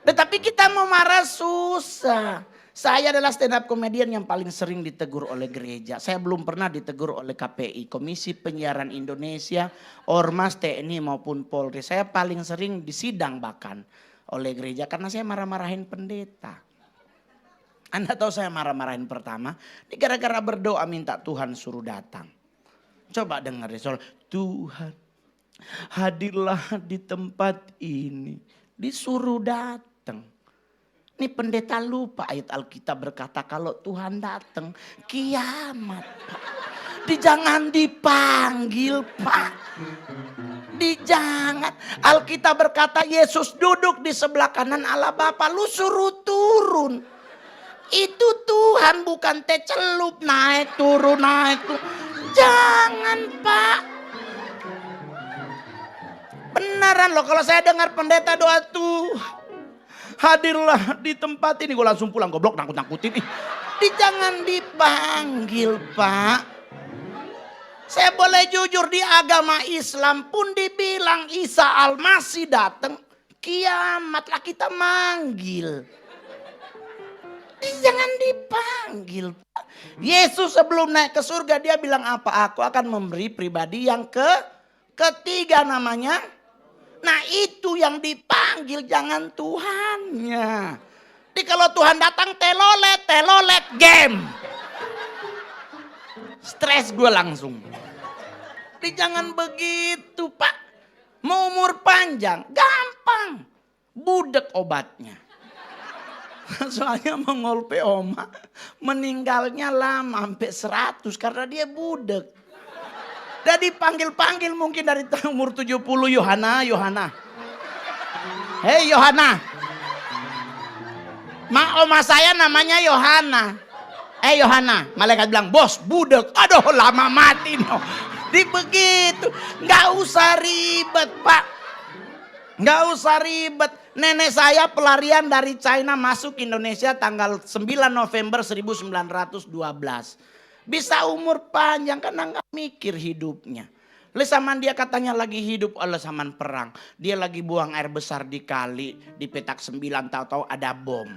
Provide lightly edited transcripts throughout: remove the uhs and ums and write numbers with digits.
Tetapi kita mau marah susah. Saya adalah stand up comedian yang paling sering ditegur oleh gereja. Saya belum pernah ditegur oleh KPI, Komisi Penyiaran Indonesia, Ormas, TNI maupun Polri. Saya paling sering disidang bahkan oleh gereja karena saya marah-marahin pendeta. Anda tahu saya marah-marahin pertama, ini gara-gara berdoa minta Tuhan suruh datang. Coba dengar deh soal Tuhan hadirlah di tempat ini, disuruh datang. Ini pendeta lupa ayat Alkitab berkata kalau Tuhan datang kiamat Pak. Jangan dipanggil Pak. Jangan. Alkitab berkata Yesus duduk di sebelah kanan Allah Bapa. Lu suruh turun. Itu Tuhan bukan teh celup naik turun naik turun. Jangan Pak. Beneran loh kalau saya dengar pendeta doa tuh. Hadirlah di tempat ini. Gue langsung pulang goblok nakut-nakutin. Jangan dipanggil Pak. Saya boleh jujur di agama Islam pun dibilang Isa Al-Masih datang. Kiamatlah kita manggil. Jangan dipanggil Pak. Yesus sebelum naik ke surga dia bilang apa? Aku akan memberi pribadi yang ketiga namanya. Nah itu yang dipanggil jangan Tuhannya. Jadi kalau Tuhan datang telolet game. Stres gue langsung. Jadi jangan begitu Pak. Mau umur panjang gampang. Budek obatnya. Soalnya mengolpe oma meninggalnya lama sampai 100 karena dia budek. Udah dipanggil-panggil mungkin dari umur 70 Yohana. Hei Yohana. Oma saya namanya Yohana. Yohana. Malaikat bilang bos budek. Aduh lama mati no. Begitu. Gak usah ribet Pak. Gak usah ribet. Nenek saya pelarian dari China masuk Indonesia tanggal 9 November 1912. Bisa umur panjang karena gak mikir hidupnya. Zaman dia katanya lagi hidup oleh zaman perang. Dia lagi buang air besar di kali. Di petak 9 tahu-tahu ada bom.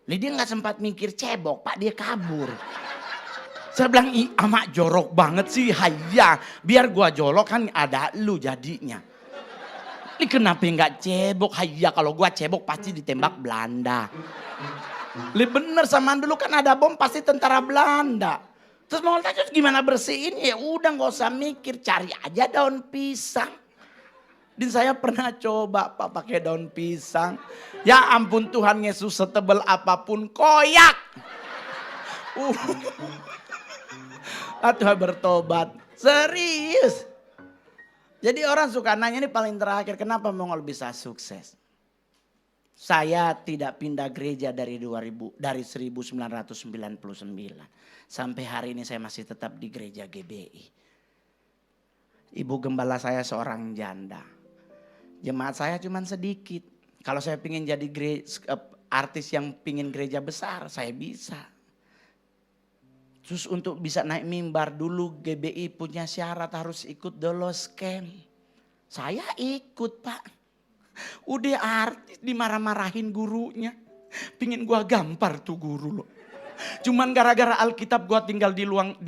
Dia gak sempat mikir cebok Pak dia kabur. Saya bilang amak jorok banget sih. Hayya biar gua jolok kan ada lu jadinya. Ini kenapa gak cebok? Hayya kalau gua cebok pasti ditembak Belanda. Bener zaman dulu kan ada bom pasti tentara Belanda. Terus mau tanya gimana bersihin? Ya udah gak usah mikir cari aja daun pisang. Dan saya pernah coba Pak pakai daun pisang. Ya ampun Tuhan Yesus setebal apapun koyak. Tuhan bertobat. Serius. Jadi orang suka nanya ini paling terakhir kenapa Mongol bisa sukses? Saya tidak pindah gereja dari 1999. Sampai hari ini saya masih tetap di gereja GBI. Ibu gembala saya seorang janda. Jemaat saya cuma sedikit. Kalau saya pingin jadi artis yang pingin gereja besar, saya bisa. Terus untuk bisa naik mimbar dulu GBI punya syarat harus ikut dolos camp. Saya ikut Pak. Udah artis dimarah-marahin gurunya. Pingin gua gampar tuh guru loh. Cuman gara-gara Alkitab gua tinggal di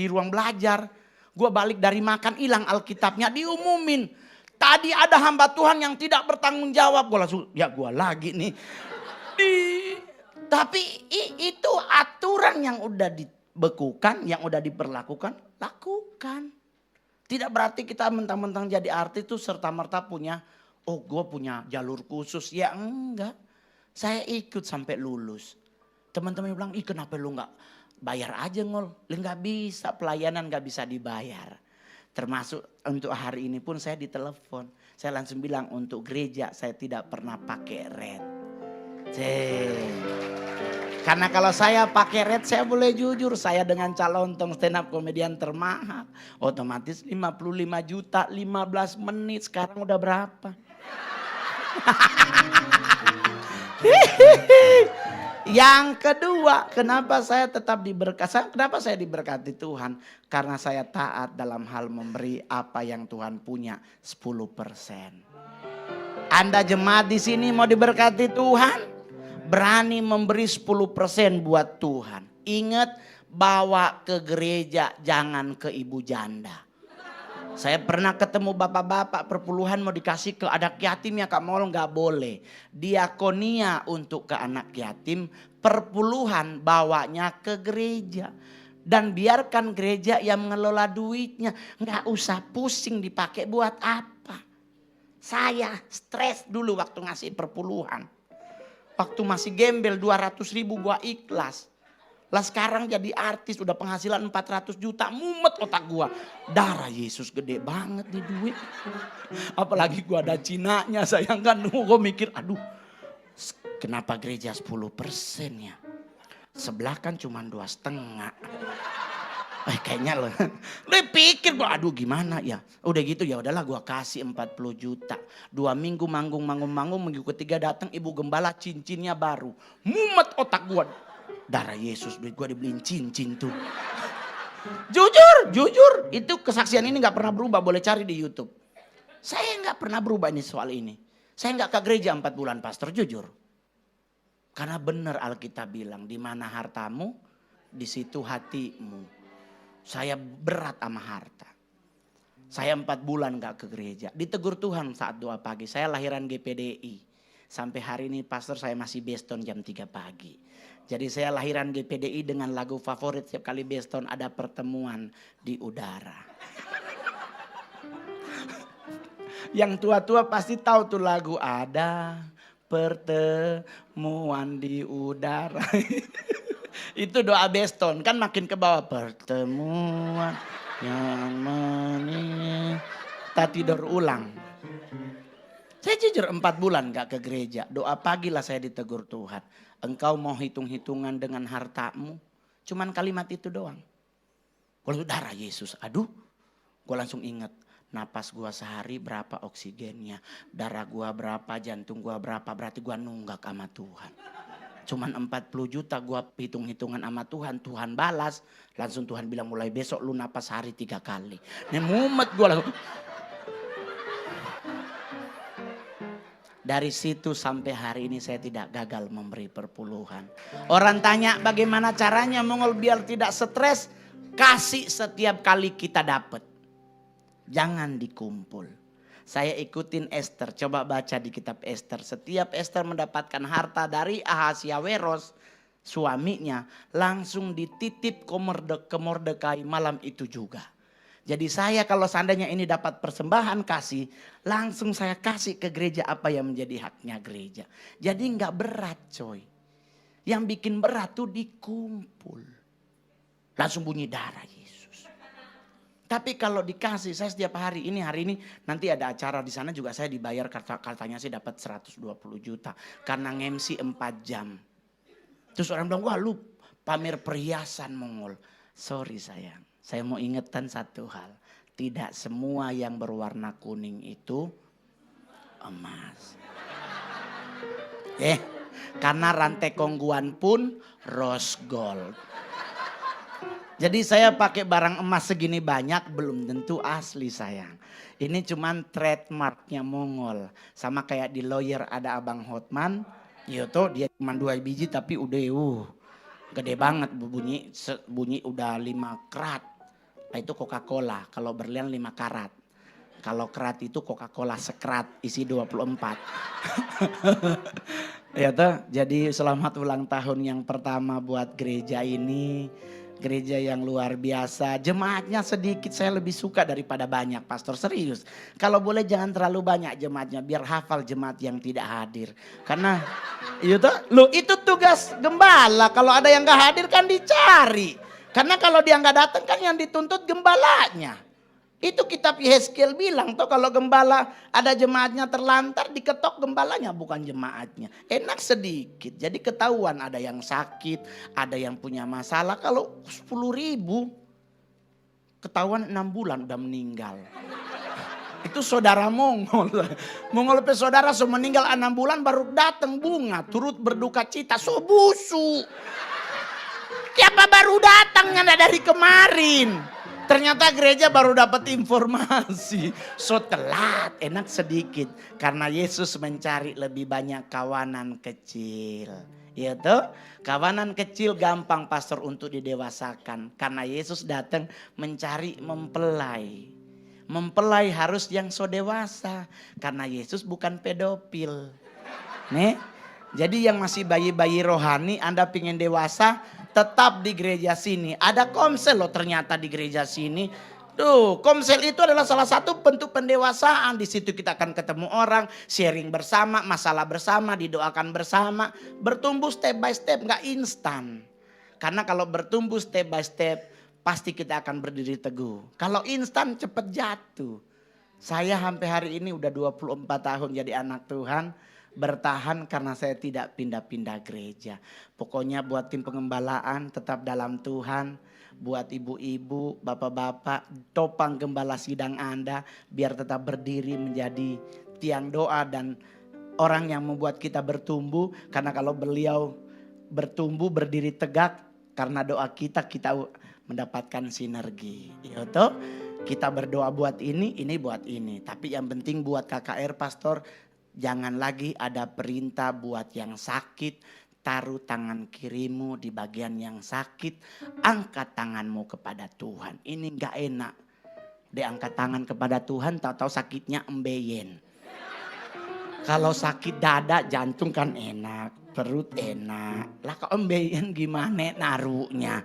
ruang belajar. Gua balik dari makan hilang Alkitabnya diumumin. Tadi ada hamba Tuhan yang tidak bertanggung jawab. Gua langsung ya gua lagi nih. Tapi itu aturan yang udah dibekukan, yang udah diperlakukan, lakukan. Tidak berarti kita mentang-mentang jadi artis itu serta-merta punya oh gue punya jalur khusus. Ya enggak. Saya ikut sampai lulus. Teman-teman bilang ih kenapa lu gak bayar aja Ngol. Gak bisa pelayanan gak bisa dibayar. Termasuk untuk hari ini pun saya ditelepon. Saya langsung bilang untuk gereja saya tidak pernah pakai red. Karena kalau saya pakai red saya boleh jujur. Saya dengan calon stand up komedian termahal. Otomatis 55 juta 15 menit. Sekarang udah berapa? Yang kedua, kenapa saya tetap diberkati? Kenapa saya diberkati Tuhan? Karena saya taat dalam hal memberi apa yang Tuhan punya 10%. Anda jemaat di sini mau diberkati Tuhan, berani memberi 10% buat Tuhan. Ingat, bawa ke gereja, jangan ke ibu janda. Saya pernah ketemu bapak-bapak perpuluhan mau dikasih ke anak yatim ya Kak Mol, nggak boleh. Diakonia untuk ke anak yatim, perpuluhan bawanya ke gereja. Dan biarkan gereja yang mengelola duitnya. Nggak usah pusing dipakai buat apa. Saya stres dulu waktu ngasih perpuluhan. Waktu masih gembel 200.000 gua ikhlas. Lah sekarang jadi artis udah penghasilan 400 juta, mumet otak gua. Darah Yesus gede banget nih duit. Apalagi gua ada Cinanya sayang kan. Gua mikir aduh kenapa gereja 10% ya. Sebelah kan cuma 2,5. Kayaknya lo pikir gua aduh gimana ya. Udah gitu ya udahlah gua kasih 40 juta. 2 minggu manggung. Minggu ketiga datang ibu gembala cincinnya baru. Mumet otak gua. Darah Yesus duit gue dibeliin cincin tuh. Jujur. Itu kesaksian ini gak pernah berubah. Boleh cari di YouTube. Saya gak pernah berubah ini soal ini. Saya gak ke gereja 4 bulan pastor, jujur. Karena benar Alkitab bilang. Di mana hartamu, di situ hatimu. Saya berat sama harta. Saya 4 bulan gak ke gereja. Ditegur Tuhan saat doa pagi. Saya lahiran GPDI. Sampai hari ini pastor saya masih beston jam 3 pagi. Jadi saya lahiran GPDI dengan lagu favorit setiap kali beston ada pertemuan di udara. Yang tua-tua pasti tahu tuh lagu ada pertemuan di udara. Itu doa beston kan makin ke bawah pertemuan yang manis. Tak tidur ulang. Saya jujur 4 bulan gak ke gereja. Doa pagi lah saya ditegur Tuhan. Engkau mau hitung-hitungan dengan hartamu. Cuman kalimat itu doang. Kalau darah Yesus. Aduh. Gue langsung ingat. Napas gue sehari berapa oksigennya. Darah gue berapa. Jantung gue berapa. Berarti gue nunggak sama Tuhan. Cuman 40 juta gue hitung-hitungan sama Tuhan. Tuhan balas. Langsung Tuhan bilang mulai besok lu napas sehari 3 kali. Ini mumet gue langsung. Dari situ sampai hari ini saya tidak gagal memberi perpuluhan. Orang tanya bagaimana caranya Mongol biar tidak stres. Kasih setiap kali kita dapat. Jangan dikumpul. Saya ikutin Esther. Coba baca di kitab Esther. Setiap Esther mendapatkan harta dari Ahasiaweros. Suaminya langsung dititip ke Mordekai malam itu juga. Jadi saya kalau seandainya ini dapat persembahan kasih, langsung saya kasih ke gereja apa yang menjadi haknya gereja. Jadi nggak berat coy. Yang bikin berat tuh dikumpul. Langsung bunyi darah Yesus. Tapi kalau dikasih, saya setiap hari ini nanti ada acara di sana juga saya dibayar katanya sih dapat 120 juta. Karena nge-MC 4 jam. Terus orang bilang, wah lu pamer perhiasan Mongol. Sorry sayang. Saya mau ingatkan satu hal. Tidak semua yang berwarna kuning itu emas. Karena rantai kongguan pun rose gold. Jadi saya pakai barang emas segini banyak belum tentu asli sayang. Ini cuman trademarknya Mongol. Sama kayak di Lawyer ada Abang Hotman. Yoto dia cuma 2 biji tapi udah gede banget bunyi udah 5 karat. Itu Coca-Cola, kalau berlian 5 karat. Kalau kerat itu Coca-Cola sekrat, isi 24. Ya toh, jadi selamat ulang tahun yang pertama buat gereja ini. Gereja yang luar biasa. Jemaatnya sedikit, saya lebih suka daripada banyak, pastor, serius. Kalau boleh jangan terlalu banyak jemaatnya, biar hafal jemaat yang tidak hadir. Karena itu tugas gembala, kalau ada yang gak hadir kan dicari. Karena kalau dia nggak datang kan yang dituntut gembalanya. Itu kitab Yehezkiel bilang tuh kalau gembala ada jemaatnya terlantar diketok gembalanya bukan jemaatnya. Enak sedikit. Jadi ketahuan ada yang sakit, ada yang punya masalah. Kalau 10.000 ketahuan 6 bulan udah meninggal. Itu saudara Mongol. Mongol saudara meninggal 6 bulan baru datang bunga turut berduka cita. Busu. Siapa baru datangnya dari kemarin. Ternyata gereja baru dapat informasi. So telat, enak sedikit. Karena Yesus mencari lebih banyak kawanan kecil. Ya toh? Kawanan kecil gampang pastor untuk didewasakan. Karena Yesus datang mencari mempelai. Mempelai harus yang so dewasa. Karena Yesus bukan pedofil. Nih, jadi yang masih bayi-bayi rohani, Anda pingin dewasa, tetap di gereja sini. Ada komsel loh ternyata di gereja sini. Tuh, komsel itu adalah salah satu bentuk pendewasaan. Di situ kita akan ketemu orang, sharing bersama, masalah bersama, didoakan bersama. Bertumbuh step by step, nggak instan. Karena kalau bertumbuh step by step, pasti kita akan berdiri teguh. Kalau instan cepet jatuh. Saya sampai hari ini udah 24 tahun jadi anak Tuhan. Bertahan karena saya tidak pindah-pindah gereja. Pokoknya buat tim pengembalaan tetap dalam Tuhan. Buat ibu-ibu, bapak-bapak, topang gembala sidang Anda. Biar tetap berdiri menjadi tiang doa dan orang yang membuat kita bertumbuh. Karena kalau beliau bertumbuh berdiri tegak. Karena doa kita mendapatkan sinergi. Ya toh? Kita berdoa buat ini buat ini. Tapi yang penting buat KKR pastor, jangan lagi ada perintah buat yang sakit. Taruh tangan kirimu di bagian yang sakit. Angkat tanganmu kepada Tuhan. Ini gak enak. Diangkat tangan kepada Tuhan, tahu-tahu sakitnya embeyen. Kalau sakit dada, jantung kan enak. Perut enak. Lah kok embeyen gimana naruhnya?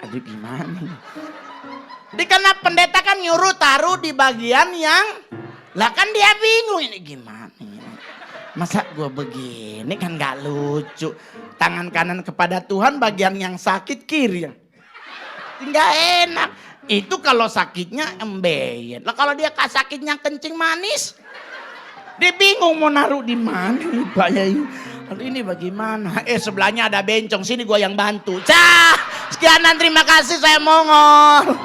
Aduh gimana? Karena pendeta kan nyuruh taruh di bagian yang... Lah kan dia bingung ini gimana. Masa gue begini kan gak lucu. Tangan kanan kepada Tuhan bagian yang sakit kiri. Gak enak. Itu kalau sakitnya embeyen. Lah kalau dia sakitnya kencing manis. Dia bingung mau naruh di mana. Ini bagaimana. Sebelahnya ada bencong. Sini gue yang bantu. Sekian dan terima kasih saya Mongol.